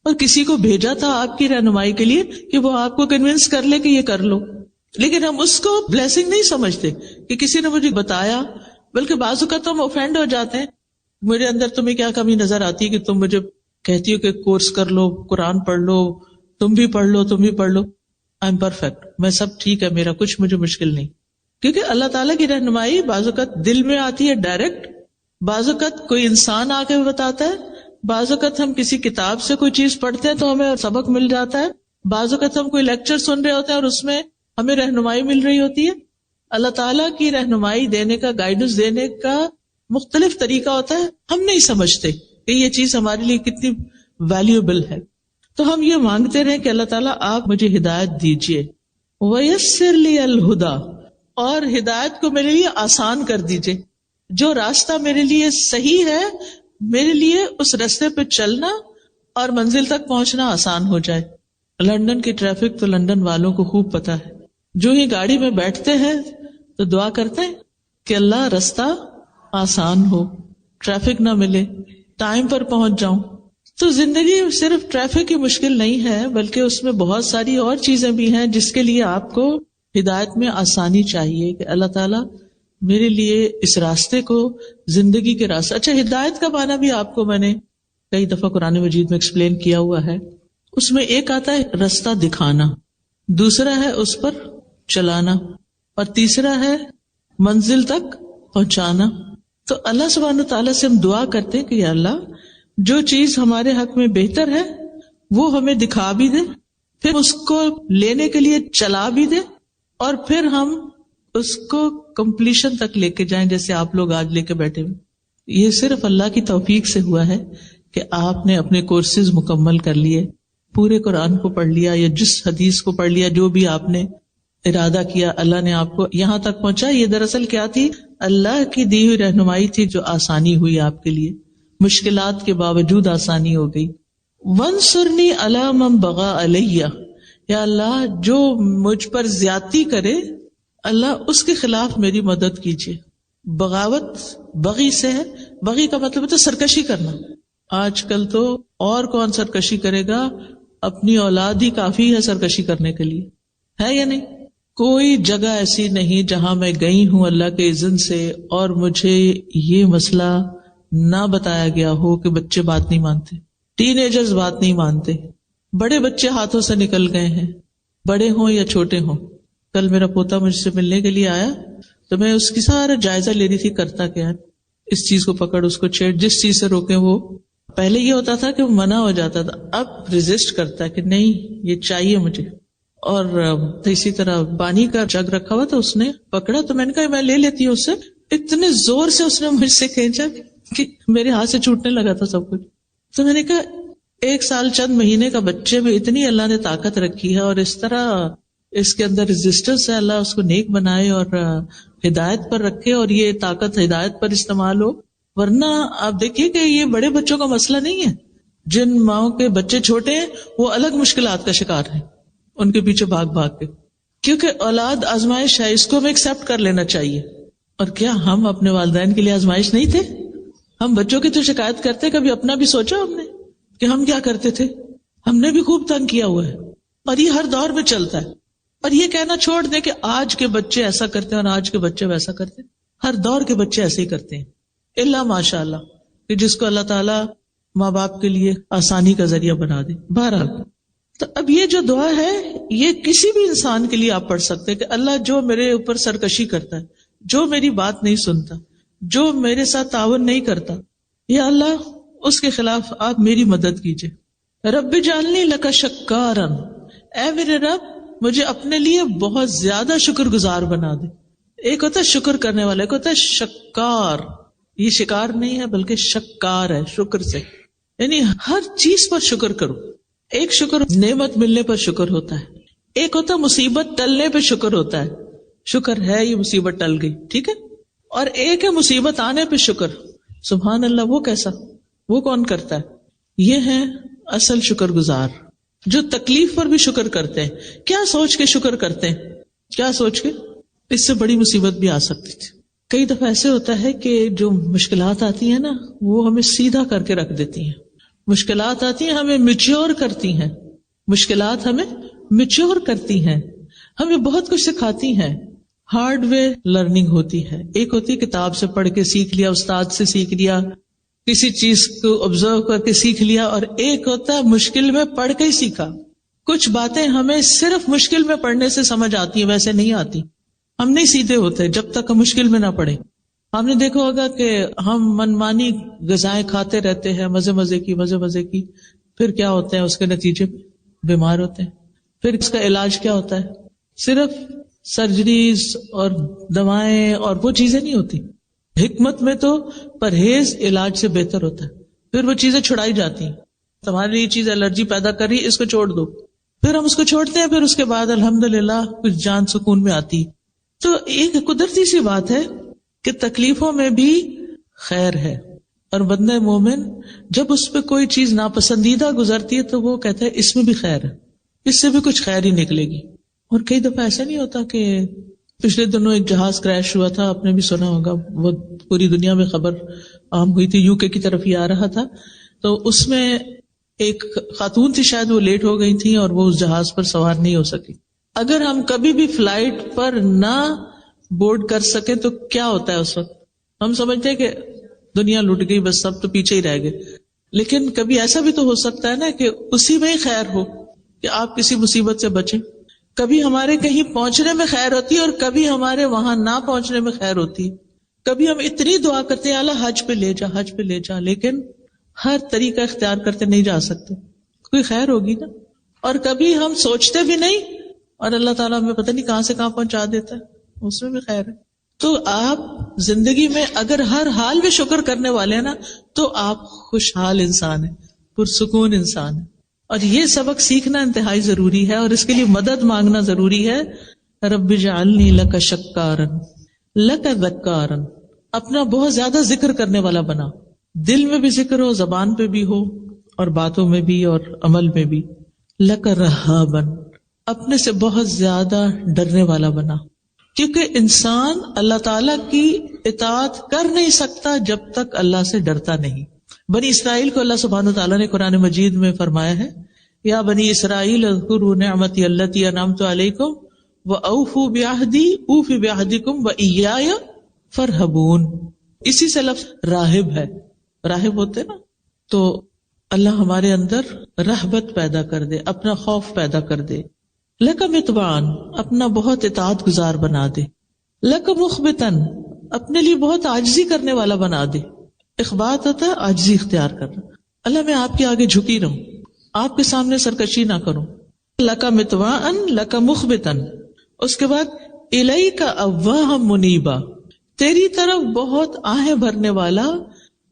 اور کسی کو بھیجا تھا آپ کی رہنمائی کے لیے کہ وہ آپ کو کنونس کر لے کہ یہ کر لو. لیکن ہم اس کو بلیسنگ نہیں سمجھتے کہ کسی نے مجھے بتایا، بلکہ بعض اوقات تو ہم اوفینڈ ہو جاتے ہیں. میرے اندر تمہیں کیا کمی نظر آتی ہے کہ تم مجھے کہتی ہو کہ کورس کر لو، قرآن پڑھ لو، تم بھی پڑھ لو، تم بھی پڑھ لو. آئی ایم پرفیکٹ، میں سب ٹھیک ہے، میرا کچھ مجھے مشکل نہیں. کیونکہ اللہ تعالیٰ کی رہنمائی بعض اوقات دل میں آتی ہے ڈائریکٹ، بعض اوقات کوئی انسان آ کے بتاتا ہے، بعض اوقات ہم کسی کتاب سے کوئی چیز پڑھتے ہیں تو ہمیں سبق مل جاتا ہے، بعض اوقات ہم کوئی لیکچر سن رہے ہوتے ہیں اور اس میں ہمیں رہنمائی مل رہی ہوتی ہے. اللہ تعالیٰ کی رہنمائی دینے کا، گائیڈنس دینے کا مختلف طریقہ ہوتا ہے، ہم نہیں سمجھتے کہ یہ چیز ہمارے لیے کتنی ویلیوبل ہے. تو ہم یہ مانگتے رہیں کہ اللہ تعالیٰ آپ مجھے ہدایت دیجیے. وَيَسِّرْ لِي الْهُدَى، اور ہدایت کو میرے لیے آسان کر دیجیے. جو راستہ میرے لیے صحیح ہے، میرے لیے اس راستے پہ چلنا اور منزل تک پہنچنا آسان ہو جائے. لندن کی ٹریفک تو لندن والوں کو خوب پتا ہے. جو ہی گاڑی میں بیٹھتے ہیں تو دعا کرتے ہیں کہ اللہ راستہ آسان ہو، ٹریفک نہ ملے، ٹائم پر پہنچ جاؤں. تو زندگی صرف ٹریفک کی مشکل نہیں ہے، بلکہ اس میں بہت ساری اور چیزیں بھی ہیں جس کے لیے آپ کو ہدایت میں آسانی چاہیے کہ اللہ تعالیٰ میرے لیے اس راستے کو، زندگی کے راستے. اچھا، ہدایت کا معنی بھی آپ کو میں نے کئی دفعہ قرآن مجید میں ایکسپلین کیا ہوا ہے. اس میں ایک آتا ہے راستہ دکھانا، دوسرا ہے اس پر چلانا، اور تیسرا ہے منزل تک پہنچانا. تو اللہ سبحانہ تعالیٰ سے ہم دعا کرتے ہیں کہ یا اللہ جو چیز ہمارے حق میں بہتر ہے وہ ہمیں دکھا بھی دے، پھر اس کو لینے کے لیے چلا بھی دے، اور پھر ہم اس کو کمپلیشن تک لے کے جائیں جیسے آپ لوگ آج لے کے بیٹھے ہوئے. یہ صرف اللہ کی توفیق سے ہوا ہے کہ آپ نے اپنے کورسز مکمل کر لیے، پورے قرآن کو پڑھ لیا یا جس حدیث کو پڑھ لیا، جو بھی آپ نے ارادہ کیا اللہ نے آپ کو یہاں تک پہنچا. یہ دراصل کیا تھی؟ اللہ کی دی ہوئی رہنمائی تھی جو آسانی ہوئی آپ کے لیے، مشکلات کے باوجود آسانی ہو گئی. وَانصُرْنِي عَلَىٰ مَن بَغَىٰ عَلَيَّ، یا اللہ جو مجھ پر زیادتی کرے اللہ اس کے خلاف میری مدد کیجیے. بغاوت بغی سے ہے، بغی کا مطلب ہے سرکشی کرنا. آج کل تو اور کون سرکشی کرے گا، اپنی اولاد ہی کافی ہے سرکشی کرنے کے لیے، ہے یا نہیں؟ کوئی جگہ ایسی نہیں جہاں میں گئی ہوں اللہ کے اذن سے اور مجھے یہ مسئلہ نہ بتایا گیا ہو کہ بچے بات نہیں مانتے، ٹین ایجرز بات نہیں مانتے، بڑے بچے ہاتھوں سے نکل گئے ہیں، بڑے ہوں یا چھوٹے ہوں. کل میرا پوتا مجھ سے ملنے کے لیے آیا تو میں اس کی سارا جائزہ لے رہی تھی، کرتا کیا ہے، اس چیز کو پکڑ، اس کو چھیڑ، جس چیز سے روکے. وہ پہلے یہ ہوتا تھا کہ وہ منع ہو جاتا تھا، اب ریزسٹ کرتا ہے کہ نہیں یہ چاہیے مجھے. اور اسی طرح پانی کا جگ رکھا ہوا تو اس نے پکڑا تو میں نے کہا میں لے لیتی ہوں اس سے. اتنے زور سے اس نے مجھ سے کھینچا کہ میرے ہاتھ سے چھوٹنے لگا تھا سب کچھ. تو میں نے کہا 1 سال چند مہینے کا بچے میں اتنی اللہ نے طاقت رکھی ہے اور اس طرح اس کے اندر ریزسٹنس ہے، اللہ اس کو نیک بنائے اور ہدایت پر رکھے اور یہ طاقت ہدایت پر استعمال ہو. ورنہ آپ دیکھیے کہ یہ بڑے بچوں کا مسئلہ نہیں ہے، جن ماؤں کے بچے چھوٹے ہیں وہ الگ مشکلات کا شکار ہیں ان کے پیچھے بھاگ بھاگ کے، کیونکہ اولاد آزمائش ہے، اس کو ہمیں ایکسپٹ کر لینا چاہیے. اور کیا ہم اپنے والدین کے لیے آزمائش نہیں تھے؟ ہم بچوں کی تو شکایت کرتے، کبھی اپنا بھی سوچا ہم نے کہ ہم کیا کرتے تھے؟ ہم نے بھی خوب تنگ کیا ہوا ہے، اور یہ ہر دور میں چلتا ہے. اور یہ کہنا چھوڑ دیں کہ آج کے بچے ایسا کرتے ہیں اور آج کے بچے ویسا کرتے ہیں. ہر دور کے بچے ایسے ہی کرتے ہیں، الا ماشاء اللہ کہ جس کو اللہ تعالیٰ ماں باپ کے لیے آسانی کا ذریعہ بنا دے. بہرحال تو اب یہ جو دعا ہے یہ کسی بھی انسان کے لیے آپ پڑھ سکتے ہیں کہ اللہ جو میرے اوپر سرکشی کرتا ہے، جو میری بات نہیں سنتا، جو میرے ساتھ تعاون نہیں کرتا، یا اللہ اس کے خلاف آپ میری مدد کیجئے. رب اجعلنی لک شکارا، اے میرے رب مجھے اپنے لیے بہت زیادہ شکر گزار بنا دے. ایک ہوتا ہے شکر کرنے والا، ایک ہوتا ہے شکار. یہ شکار نہیں ہے بلکہ شکار ہے، شکر سے، یعنی ہر چیز پر شکر کرو. ایک شکر نعمت ملنے پر شکر ہوتا ہے، ایک ہوتا مصیبت ٹلنے پہ شکر ہوتا ہے، شکر ہے یہ مصیبت ٹل گئی، ٹھیک ہے، اور ایک ہے مصیبت آنے پہ شکر، سبحان اللہ، وہ کیسا، وہ کون کرتا ہے؟ یہ ہے اصل شکر گزار، جو تکلیف پر بھی شکر کرتے ہیں۔ کیا سوچ کے شکر کرتے ہیں؟ کیا سوچ کے؟ اس سے بڑی مصیبت بھی آ سکتی تھی۔ کئی دفعہ ایسے ہوتا ہے کہ جو مشکلات آتی ہیں نا، وہ ہمیں سیدھا کر کے رکھ دیتی ہیں، مشکلات آتی ہیں ہمیں میچور کرتی ہیں، مشکلات ہمیں میچور کرتی ہیں، ہمیں بہت کچھ سکھاتی ہیں۔ ہارڈ وے لرننگ ہوتی ہے، ایک ہوتی ہے کتاب سے پڑھ کے سیکھ لیا، استاد سے سیکھ لیا، کسی چیز کو آبزرو کر کے سیکھ لیا، اور ایک ہوتا ہے مشکل میں پڑھ کے ہی سیکھا۔ کچھ باتیں ہمیں صرف مشکل میں پڑھنے سے سمجھ آتی ہیں، ویسے نہیں آتی، ہم نہیں سیدھے ہوتے جب تک ہم مشکل میں نہ پڑھیں۔ ہم نے دیکھا ہوگا کہ ہم منمانی غذائیں کھاتے رہتے ہیں، مزے کی، پھر کیا ہوتا ہے؟ اس کے نتیجے بیمار ہوتے ہیں۔ پھر اس کا علاج کیا ہوتا ہے؟ صرف سرجریز اور دوائیں اور وہ چیزیں نہیں ہوتی، حکمت میں تو پرہیز علاج سے بہتر ہوتا ہے۔ پھر وہ چیزیں چھڑائی جاتی ہیں، تمہارے لیے یہ چیز الرجی پیدا کر رہی ہے، اس کو چھوڑ دو، پھر ہم اس کو چھوڑتے ہیں، پھر اس کے بعد الحمدللہ کچھ جان سکون میں آتی۔ تو ایک قدرتی سی بات ہے کہ تکلیفوں میں بھی خیر ہے، اور بندہ مومن جب اس پہ کوئی چیز ناپسندیدہ گزرتی ہے تو وہ کہتا ہے اس میں بھی خیر ہے، اس سے بھی کچھ خیر ہی نکلے گی۔ اور کئی دفعہ ایسا نہیں ہوتا کہ پچھلے دنوں ایک جہاز کریش ہوا تھا، آپ نے بھی سنا ہوگا، وہ پوری دنیا میں خبر عام ہوئی تھی، UK کی طرف ہی آ رہا تھا، تو اس میں ایک خاتون تھی، شاید وہ لیٹ ہو گئی تھی اور وہ اس جہاز پر سوار نہیں ہو سکی۔ اگر ہم کبھی بھی فلائٹ پر نہ بورڈ کر سکے تو کیا ہوتا ہے اس وقت؟ ہم سمجھتے ہیں کہ دنیا لٹ گئی، بس سب تو پیچھے ہی رہ گئے، لیکن کبھی ایسا بھی تو ہو سکتا ہے نا کہ اسی میں ہی خیر ہو کہ آپ کسی مصیبت سے بچیں۔ کبھی ہمارے کہیں پہنچنے میں خیر ہوتی ہے اور کبھی ہمارے وہاں نہ پہنچنے میں خیر ہوتی ہے۔ کبھی ہم اتنی دعا کرتے ہیں اللہ حج پہ لے جا، لیکن ہر طریقہ اختیار کرتے نہیں جا سکتے، کوئی خیر ہوگی نا۔ اور کبھی ہم سوچتے بھی نہیں اور اللہ تعالیٰ ہمیں پتہ نہیں کہاں سے کہاں پہنچا دیتا ہے، اس میں بھی خیر ہے۔ تو آپ زندگی میں اگر ہر حال میں شکر کرنے والے ہیں نا تو آپ خوشحال انسان ہیں، پرسکون انسان ہیں۔ اور یہ سبق سیکھنا انتہائی ضروری ہے، اور اس کے لیے مدد مانگنا ضروری ہے۔ رب اجعلنی لک شکارا لک ذکارا، اپنا بہت زیادہ ذکر کرنے والا بنا، دل میں بھی ذکر ہو، زبان پہ بھی ہو، اور باتوں میں بھی اور عمل میں بھی۔ لک رہابا، اپنے سے بہت زیادہ ڈرنے والا بنا، کیونکہ انسان اللہ تعالی کی اطاعت کر نہیں سکتا جب تک اللہ سے ڈرتا نہیں۔ بنی اسرائیل کو اللہ سبحانہ وتعالیٰ نے قرآن مجید میں فرمایا ہے، یا بنی اسرائیل اذکروا نعمتی التی انعمت علیکم واوفوا بعہدی اوف بعہدکم وایای فارہبون۔ اسی سے لفظ راہب ہے، راہب ہوتے نا، تو اللہ ہمارے اندر رہبت پیدا کر دے، اپنا خوف پیدا کر دے۔ لک مطواعن، اپنا بہت اطاعت گزار بنا دے۔ لک مخبتن، اپنے لیے بہت عاجزی کرنے والا بنا دے۔ اخبات ہوتا ہے عاجزی اختیار کرنا، اللہ میں آپ کے آگے جھکی رہوں، آپ کے سامنے سرکشی نہ کروں۔ لک مطواعن لک مخبتن، اس کے بعد الیک اواہا منیبا، تیری طرف بہت آہیں بھرنے والا،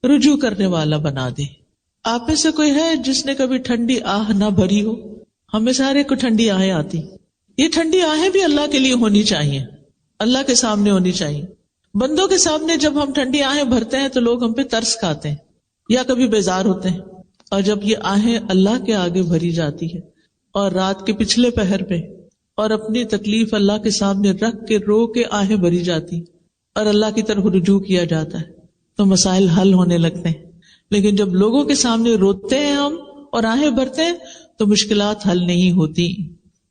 رجوع کرنے والا بنا دے۔ آپ میں سے کوئی ہے جس نے کبھی ٹھنڈی آہ نہ بھری ہو؟ ہمیں سارے کو ٹھنڈی آہیں آتی، یہ ٹھنڈی آہیں بھی اللہ کے لیے ہونی چاہیے، اللہ کے سامنے ہونی چاہیے۔ بندوں کے سامنے جب ہم ٹھنڈی آہیں بھرتے ہیں تو لوگ ہم پہ ترس کھاتے ہیں یا کبھی بیزار ہوتے ہیں، اور جب یہ آہیں اللہ کے آگے بھری جاتی ہے اور رات کے پچھلے پہر میں اور اپنی تکلیف اللہ کے سامنے رکھ کے رو کے آہیں بھری جاتی اور اللہ کی طرف رجوع کیا جاتا ہے تو مسائل حل ہونے لگتے ہیں۔ لیکن جب لوگوں کے سامنے روتے ہیں ہم اور آہیں بھرتے ہیں تو مشکلات حل نہیں ہوتی،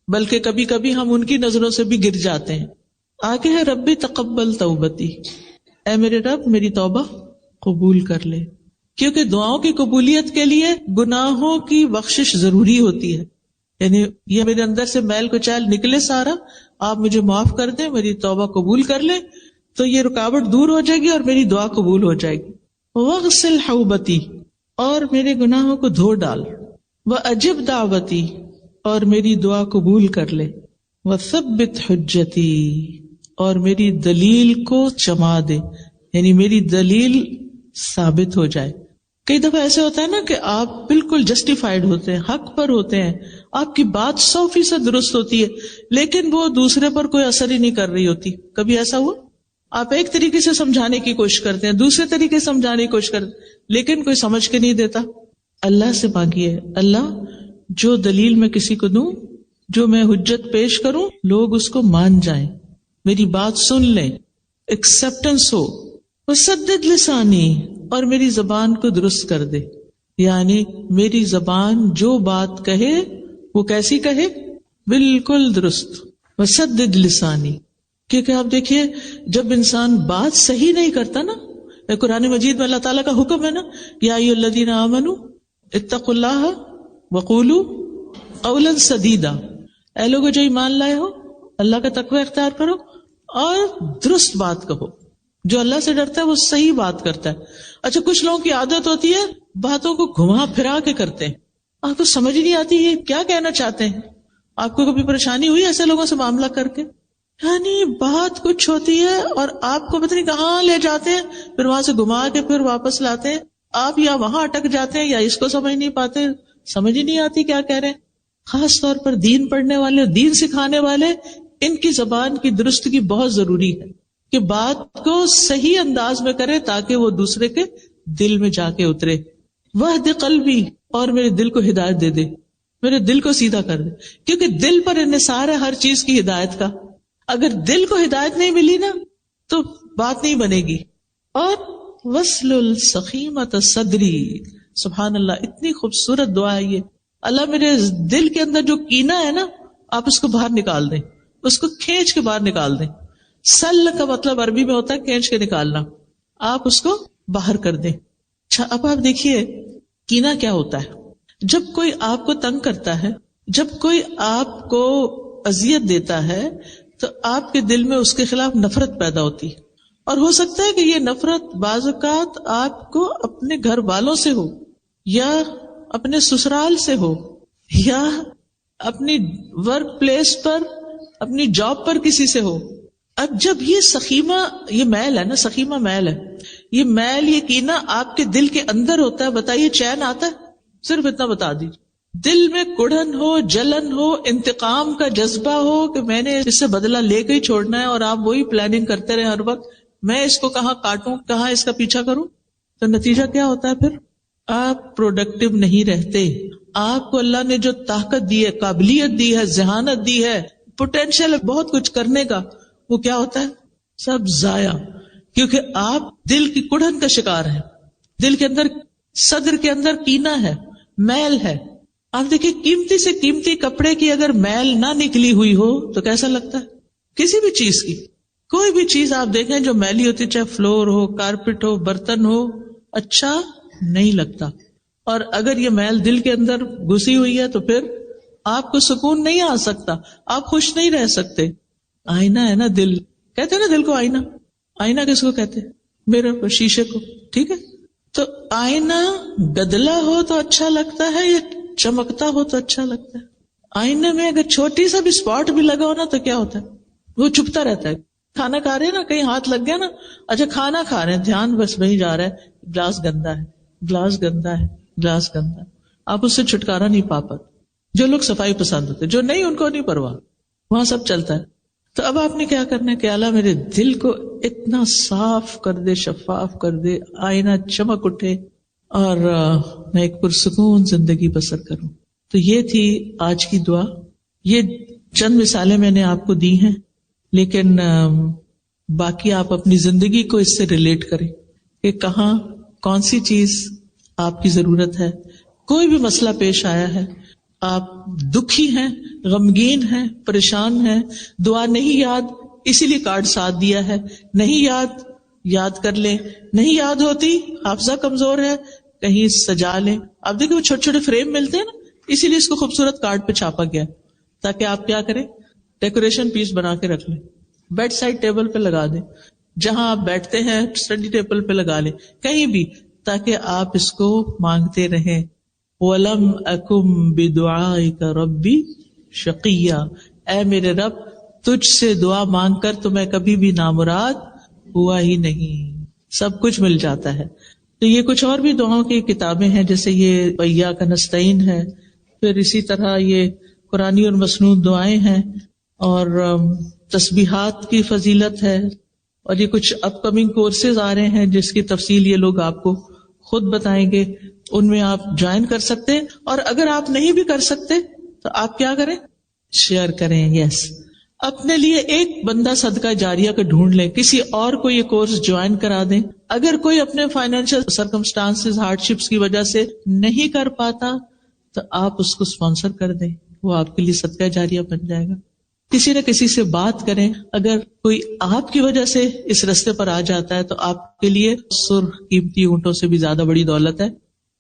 بلکہ کبھی کبھی ہم ان کی نظروں سے بھی گر جاتے ہیں۔ آگے ہے ربی تقبل توبتی، اے میرے رب میری توبہ قبول کر لے، کیونکہ دعاؤں کی قبولیت کے لیے گناہوں کی بخشش ضروری ہوتی ہے، یعنی یہ میرے اندر سے میل کچیل نکلے سارا، آپ مجھے معاف کر دیں، میری توبہ قبول کر لیں، تو یہ رکاوٹ دور ہو جائے گی اور میری دعا قبول ہو جائے گی۔ وغسل حوبتی، اور میرے گناہوں کو دھو ڈال، واجب دعوتی، اور میری دعا قبول کر لے، وثبت حجتی، اور میری دلیل کو جما دے، یعنی میری دلیل ثابت ہو جائے، کئی دفعہ ایسے ہوتا ہے نا کہ آپ بالکل جسٹیفائڈ ہوتے ہیں، حق پر ہوتے ہیں، آپ کی بات 100% درست ہوتی ہے، لیکن وہ دوسرے پر کوئی اثر ہی نہیں کر رہی ہوتی. کبھی ایسا ہوا؟ آپ ایک طریقے سے سمجھانے کی کوشش کرتے ہیں، دوسرے طریقے سے سمجھانے کی کوشش کرتے ہیں، لیکن کوئی سمجھ کے نہیں دیتا. اللہ سے مانگیے، اللہ جو دلیل میں کسی کو دوں، جو میں حجت پیش کروں، لوگ اس کو مان جائیں، میری بات سن لیں، ایکسپٹنس ہو. وسدد لسانی، اور میری زبان کو درست کر دے، یعنی میری زبان جو بات کہے وہ کیسی کہے؟ بالکل درست. وسدد لسانی، کیونکہ آپ دیکھیے جب انسان بات صحیح نہیں کرتا نا، قرآن مجید میں اللہ تعالیٰ کا حکم ہے نا، یا ایھا الذین آمنوا اتقوا اللہ وقولوا قولا سدیدا، اے لوگوں جو ایمان لائے ہو اللہ کا تقوی اختیار کرو اور درست بات کہو. جو اللہ سے ڈرتا ہے وہ صحیح بات کرتا ہے. اچھا، کچھ لوگوں کی عادت ہوتی ہے باتوں کو گھما پھرا کے کرتے ہیں، آپ کو سمجھ نہیں آتی یہ کیا کہنا چاہتے ہیں. آپ کو کبھی پریشانی ہوئی ایسے لوگوں سے معاملہ کر کے؟ یعنی بات کچھ ہوتی ہے اور آپ کو پتہ نہیں کہاں لے جاتے ہیں، پھر وہاں سے گھما کے پھر واپس لاتے ہیں. آپ یا وہاں اٹک جاتے ہیں یا اس کو سمجھ نہیں پاتے، سمجھ ہی نہیں آتی کیا کہہ رہے ہیں. خاص طور پر دین پڑھنے والے، دین سکھانے والے، ان کی زبان کی درستگی بہت ضروری ہے کہ بات کو صحیح انداز میں کرے تاکہ وہ دوسرے کے دل میں جا کے اترے. وہد قلبی، اور میرے دل کو ہدایت دے دے، میرے دل کو سیدھا کر دے، کیونکہ دل پر انحصار ہے ہر چیز کی ہدایت کا. اگر دل کو ہدایت نہیں ملی نا تو بات نہیں بنے گی. اور وصل السخیمۃ صدری، سبحان اللہ، اتنی خوبصورت دعا ہے یہ. اللہ میرے دل کے اندر جو کینہ ہے نا، آپ اس کو باہر نکال دیں، اس کو کھینچ کے باہر نکال دیں. سل کا مطلب عربی میں ہوتا ہے کھینچ کے نکالنا، آپ اس کو باہر کر دیں. اچھا، اب آپ دیکھیے کینہ کیا ہوتا ہے. جب کوئی آپ کو تنگ کرتا ہے، جب کوئی آپ کو اذیت دیتا ہے تو آپ کے دل میں اس کے خلاف نفرت پیدا ہوتی ہے. اور ہو سکتا ہے کہ یہ نفرت بعض اوقات آپ کو اپنے گھر والوں سے ہو، یا اپنے سسرال سے ہو، یا اپنی ورک پلیس پر، اپنی جاب پر کسی سے ہو. اب جب یہ سخیمہ، یہ میل ہے نا، سخیمہ میل ہے، یہ میل، یہ کینہ آپ کے دل کے اندر ہوتا ہے، بتائیے چین آتا ہے؟ صرف اتنا بتا دیجیے. دل میں کڑھن ہو، جلن ہو، انتقام کا جذبہ ہو کہ میں نے اس سے بدلہ لے کے ہی چھوڑنا ہے، اور آپ وہی پلاننگ کرتے رہے ہر وقت، میں اس کو کہاں کاٹوں، کہاں اس کا پیچھا کروں، تو نتیجہ کیا ہوتا ہے؟ پھر آپ پروڈکٹیو نہیں رہتے. آپ کو اللہ نے جو طاقت دی ہے، قابلیت دی ہے، ذہانت دی ہے، پوٹینشیل بہت کچھ کرنے کا، وہ کیا ہوتا ہے؟ سب ضائع. کیونکہ آپ دل کی کڑھن کا شکار ہیں، دل کے اندر، صدر کے اندر کینہ ہے، میل ہے. آپ دیکھیں قیمتی سے قیمتی کپڑے کی اگر میل نہ نکلی ہوئی ہو تو کیسا لگتا ہے؟ کسی بھی چیز کی، کوئی بھی چیز آپ دیکھیں جو میلی ہوتی، چاہے فلور ہو، کارپٹ ہو، برتن ہو، اچھا نہیں لگتا. اور اگر یہ میل دل کے اندر گھسی ہوئی ہے تو پھر آپ کو سکون نہیں آ سکتا، آپ خوش نہیں رہ سکتے. آئینہ ہے نا دل، کہتے ہیں نا دل کو آئینہ. آئینہ کس کو کہتے ہیں؟ میرر، شیشے کو. ٹھیک ہے، تو آئینہ گدلا ہو تو اچھا لگتا ہے یا چمکتا ہو تو اچھا لگتا ہے؟ آئینے میں اگر چھوٹی سا بھی اسپاٹ بھی لگا ہو نا تو کیا ہوتا ہے؟ وہ چپتا رہتا ہے. کھانا کھا رہے ہیں نا، کہیں ہاتھ لگ گیا نا، اچھا کھانا کھا رہے ہیں، دھیان بس وہیں جا رہا ہے، گلاس گندا ہے، گلاس گندا ہے، گلاس گندا ہے. آپ اس سے چھٹکارا نہیں پا پاتے. جو لوگ صفائی پسند ہوتے، جو نہیں ان کو نہیں پرواہ، وہاں سب چلتا ہے. تو اب آپ نے کیا کرنا ہے کہ اللہ میرے دل کو اتنا صاف کر دے، شفاف کر دے، آئینہ چمک اٹھے اور میں ایک پرسکون زندگی بسر کروں. تو یہ تھی آج کی دعا. یہ چند مثالیں میں نے آپ کو دی ہیں، لیکن باقی آپ اپنی زندگی کو اس سے ریلیٹ کریں کہ کہاں کون سی چیز آپ کی ضرورت ہے. کوئی بھی مسئلہ پیش آیا ہے، آپ دکھی ہیں، غمگین ہیں، پریشان ہیں، دعا نہیں یاد، اسی لیے کارڈ ساتھ دیا ہے، نہیں یاد، یاد کر لیں. نہیں یاد ہوتی، حافظہ کمزور ہے، کہیں سجا لیں. آپ دیکھیں وہ چھوٹے چھوٹے فریم ملتے ہیں نا، اسی لیے اس کو خوبصورت کارڈ پہ چھاپا گیا تاکہ آپ کیا کریں، ڈیکوریشن پیس بنا کے رکھ لیں، بیڈ سائڈ ٹیبل پہ لگا دیں، جہاں آپ بیٹھتے ہیں اسٹڈی ٹیبل پہ لگا لیں، کہیں بھی، تاکہ آپ اس کو مانگتے رہیں. وَلَمْ أَكُمْ بِدُعَائِكَ رَبِّ شَقِيًّا، اے میرے رب تجھ سے دعا مانگ کر تو میں کبھی بھی نامراد ہوا ہی نہیں. سب کچھ مل جاتا ہے. تو یہ کچھ اور بھی دعاؤں کی کتابیں ہیں، جیسے یہ وَإِيَّاكَ نَسْتَعِينُ ہے، پھر اسی طرح یہ قرآنی اور مسنون دعائیں ہیں، اور تسبیحات کی فضیلت ہے، اور یہ کچھ اپ کمنگ کورسز آ رہے ہیں جس کی تفصیل یہ لوگ آپ کو خود بتائیں گے، ان میں آپ جوائن کر سکتے ہیں. اور اگر آپ نہیں بھی کر سکتے تو آپ کیا کریں، شیئر کریں. یس، اپنے لیے ایک بندہ صدقہ جاریہ کا ڈھونڈ لیں، کسی اور کو یہ کورس جوائن کرا دیں. اگر کوئی اپنے فائنینشیل سرکمسٹانسز ہارڈ شپس کی وجہ سے نہیں کر پاتا تو آپ اس کو اسپانسر کر دیں، وہ آپ کے لیے صدقہ جاریہ بن جائے گا. کسی نہ کسی سے بات کریں، اگر کوئی آپ کی وجہ سے اس رستے پر آ جاتا ہے تو آپ کے لیے سرخ قیمتی اونٹوں سے بھی زیادہ بڑی دولت ہے.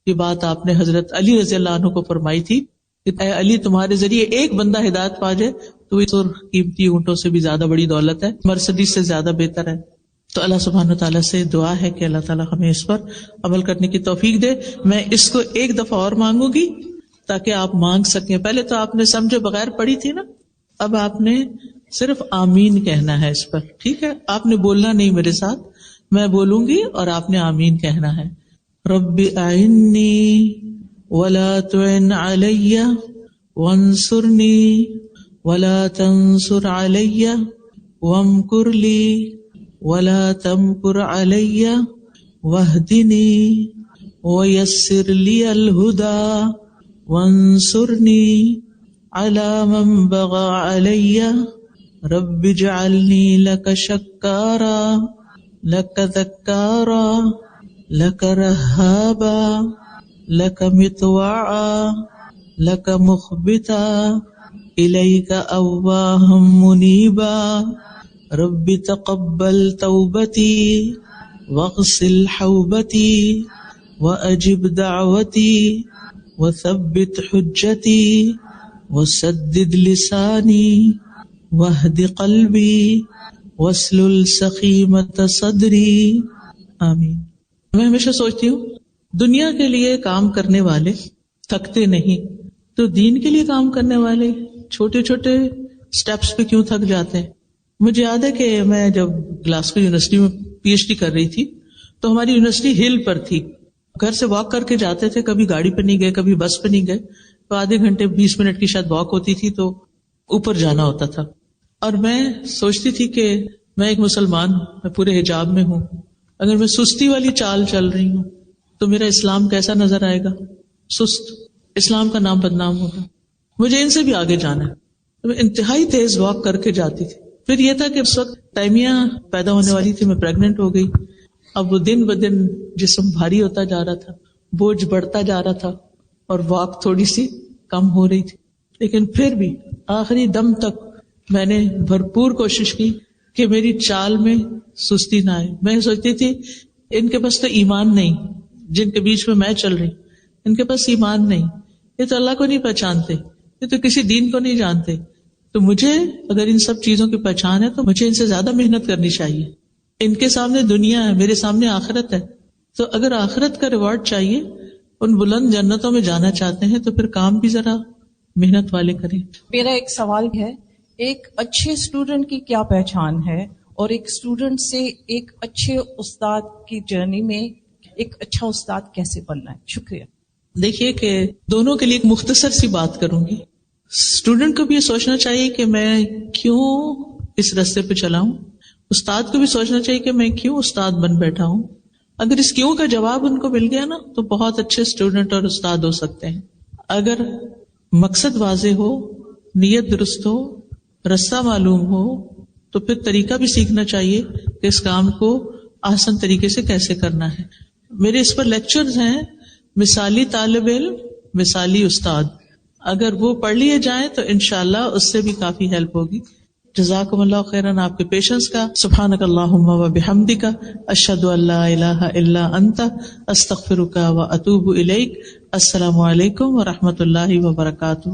یہ بات آپ نے حضرت علی رضی اللہ عنہ کو فرمائی تھی کہ اے علی، تمہارے ذریعے ایک بندہ ہدایت پا جائے تو یہ سرخ قیمتی اونٹوں سے بھی زیادہ بڑی دولت ہے، مرسڈیز سے زیادہ بہتر ہے. تو اللہ سبحانہ تعالیٰ سے دعا ہے کہ اللہ تعالیٰ ہمیں اس پر عمل کرنے کی توفیق دے. میں اس کو ایک دفعہ اور مانگوں گی تاکہ آپ مانگ سکیں. پہلے تو آپ نے سمجھے بغیر پڑھی تھی نا، اب آپ نے صرف آمین کہنا ہے اس پر، ٹھیک ہے؟ آپ نے بولنا نہیں میرے ساتھ، میں بولوں گی اور آپ نے آمین کہنا ہے. رب اعنی ولا تعن علی وانصرنی ولا تنصر علی وامکر لی ولا تمکر علی واہدنی ویسر لی الہدی وانصرنی علی من بغى علی رب اجعلنی لک شکارا لک ذکارا لک رہابا لک مطواعا لک مخبتا الیک اواہا منیبا رب تقبل توبتی واغسل حوبتی واجب دعوتی وثبت حجتی وسدد لسانی واہد قلبی واسلل سخیمۃ صدری. آمین. میں ہمیشہ سوچتی ہوں دنیا کے لیے کام کرنے والے تھکتے نہیں، تو دین کے لیے کام کرنے والے چھوٹے چھوٹے سٹیپس پہ کیوں تھک جاتے ہیں. مجھے یاد ہے کہ میں جب گلاسکو یونیورسٹی میں پی ایچ ڈی کر رہی تھی تو ہماری یونیورسٹی ہل پر تھی، گھر سے واک کر کے جاتے تھے، کبھی گاڑی پہ نہیں گئے کبھی بس پہ نہیں گئے، تو آدھے گھنٹے 20 منٹ کی شاید واک ہوتی تھی تو اوپر جانا ہوتا تھا. اور میں سوچتی تھی کہ میں ایک مسلمان ہوں، میں پورے حجاب میں ہوں، اگر میں سستی والی چال چل رہی ہوں تو میرا اسلام کیسا نظر آئے گا؟ سست. اسلام کا نام بدنام ہوگا. مجھے ان سے بھی آگے جانا ہے. تو میں انتہائی تیز واک کر کے جاتی تھی. پھر یہ تھا کہ اس وقت تیمیہ پیدا ہونے والی تھی، میں پریگننٹ ہو گئی. اب وہ دن بدن جسم بھاری ہوتا جا رہا تھا، بوجھ بڑھتا جا رہا تھا اور واک تھوڑی سی کم ہو رہی تھی. لیکن پھر بھی آخری دم تک میں نے بھرپور کوشش کی کہ میری چال میں سستی نہ آئے. میں سوچتی تھی ان کے پاس تو ایمان نہیں، جن کے بیچ میں چل رہی، ان کے پاس ایمان نہیں، یہ تو اللہ کو نہیں پہچانتے، یہ تو کسی دین کو نہیں جانتے. تو مجھے اگر ان سب چیزوں کی پہچان ہے تو مجھے ان سے زیادہ محنت کرنی چاہیے. ان کے سامنے دنیا ہے، میرے سامنے آخرت ہے. تو اگر آخرت کا ریوارڈ چاہیے، ان بلند جنتوں میں جانا چاہتے ہیں تو پھر کام بھی ذرا محنت والے کریں.
میرا ایک سوال ہے، ایک اچھے اسٹوڈنٹ کی کیا پہچان ہے، اور ایک اسٹوڈنٹ سے ایک اچھے استاد کی جرنی میں ایک اچھا استاد کیسے بننا ہے؟ شکریہ.
دیکھیے کہ دونوں کے لیے ایک مختصر سی بات کروں گی. اسٹوڈنٹ کو بھی یہ سوچنا چاہیے کہ میں کیوں اس راستے پہ چلا ہوں، استاد کو بھی سوچنا چاہیے کہ میں کیوں استاد بن بیٹھا ہوں. اگر اس کیوں کا جواب ان کو مل گیا نا تو بہت اچھے اسٹوڈنٹ اور استاد ہو سکتے ہیں. اگر مقصد واضح ہو، نیت درست ہو، رستہ معلوم ہو تو پھر طریقہ بھی سیکھنا چاہیے کہ اس کام کو آسان طریقے سے کیسے کرنا ہے. میرے اس پر لیکچرز ہیں، مثالی طالب علم مثالی استاد، اگر وہ پڑھ لیے جائیں تو انشاءاللہ اس سے بھی کافی ہیلپ ہوگی. جزاکم اللہ خیراً آپ کے پیشنس کا. سبحانک اللہم و بحمدک، اشہد ان لا الہ الا انت، استغفرک و اتوب الیک. السلام علیکم و رحمۃ اللہ وبرکاتہ.